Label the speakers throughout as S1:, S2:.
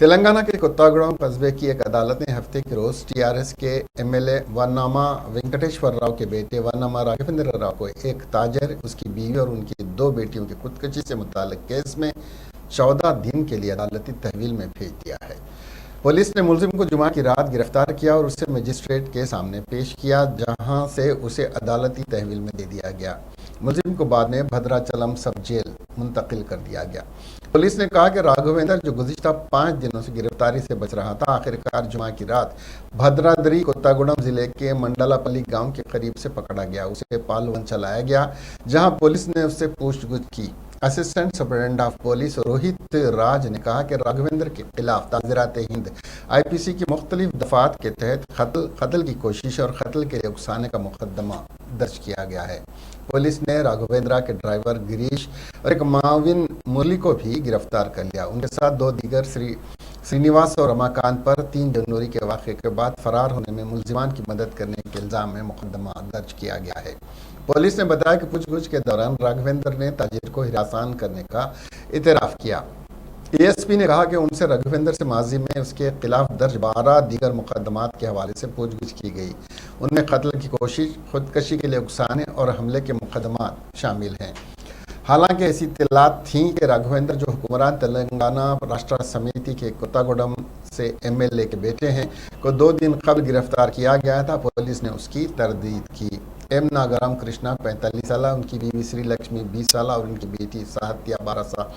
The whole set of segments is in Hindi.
S1: तेलंगाना के कोत्तागुड़म कस्बे की एक अदालत ने हफ्ते के रोज TRS के MLA वन्नामा वेंकटेश्वर राव के बेटे वन्नामा राघवेंद्र राव को एक ताजर, उसकी बीवी और उनकी दो बेटियों की खुदकुशी से मुताल्लिक केस में 14 दिन के लिए अदालती तहवील में भेज दिया है। पुलिस ने मुलजिम को जुमा की रात गिरफ्तार किया और उसे मजिस्ट्रेट के सामने पेश किया, जहां से उसे अदालती तहवील में दे दिया गया। मुलजिम को बाद में भद्राचलम सब जेल मुंतकिल कर दिया गया। पुलिस ने कहा कि राघवेंद्र, जो गुज़िश्ता 5 दिनों से गिरफ्तारी से बच रहा था, आखिरकार जुमा की रात भद्राद्री कोत्तागुड़म जिले के मंडलापल्ली गांव के करीब से पकड़ा गया। उसे पालवन चलाया गया, जहां पुलिस ने उससे पूछताछ की। Assistant superintendent of police Rohit Raj ने कहा कि राघवेंद्र के खिलाफ ताज़ीरात हिंद IPC की मुख्तलिफ दफात के तहत कत्ल की कोशिश और कत्ल के लिए उकसाने का मुकदमा दर्ज किया गया है। पुलिस ने राघवेंद्र के ड्राइवर गिरीश और एक माविन मुरली को भी गिरफ्तार कर लिया। उनके साथ 2 दीगर श्रीनिवास और रमाकांत पर 3 जनवरी के वाक़े के बाद फरार होने में मुलजिमान की मदद करने के इल्ज़ाम में मुकदमा दर्ज किया गया है। पुलिस ने बताया कि पूछताछ के दौरान राघवेंद्र ने ताजिर को हिरासत करने का इतराफ़ किया। ASP ने कहा कि उनसे राघवेंद्र से माजी में उसके खिलाफ दर्ज 12 दीगर मुकदमात के हवाले से पूछताछ की गई। उनमें कत्ल की कोशिश, खुदकशी के लिए उकसाने और हमले के मुकदमात शामिल हैं। हालांकि ऐसी इत्तलात थी कि राघवेंद्र, जो हुक्मरान तेलंगाना राष्ट्र समिति के कोत्तागुड़म से MLA के बेटे हैं, को 2 दिन कबल गिरफ्तार किया गया था। पुलिस ने उसकी तरदीद की। M नागराम कृष्णा 45 साल, उनकी बीवी श्री लक्ष्मी 20 साल और उनकी बेटी साहत्या 12 साल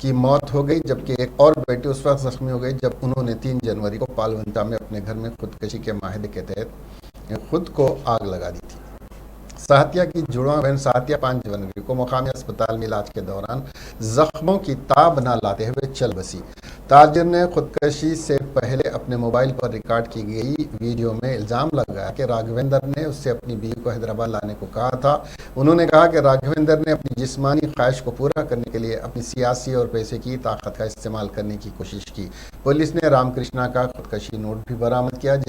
S1: की मौत हो गई, जबकि एक और बेटी उस वक्त जख्मी हो गई जब उन्होंने 3 जनवरी को पालवंचा में अपने घर में खुदकशी के माहिदे के तहत खुद को आग लगा दी थी। साहत्या की जुड़वा बहन साहत्या 5 जनवरी को मुकामी अस्पताल में इलाज के दौरान जख्मों की ताब न लाते हुए चल बसी। ताजिर ने खुदकशी से पहले अपने मोबाइल पर रिकॉर्ड की गई वीडियो में इल्ज़ाम लगाया कि राघवेंद्र ने उससे अपनी बीवी को हैदराबाद लाने को कहा था। उन्होंने कहा कि राघवेंद्र ने अपनी जिस्मानी ख्वाहिश को पूरा करने के लिए अपनी सियासी और पैसे की ताकत का इस्तेमाल करने की कोशिश की। पुलिस ने रामकृष्णा का खुदकशी नोट भी बरामद किया,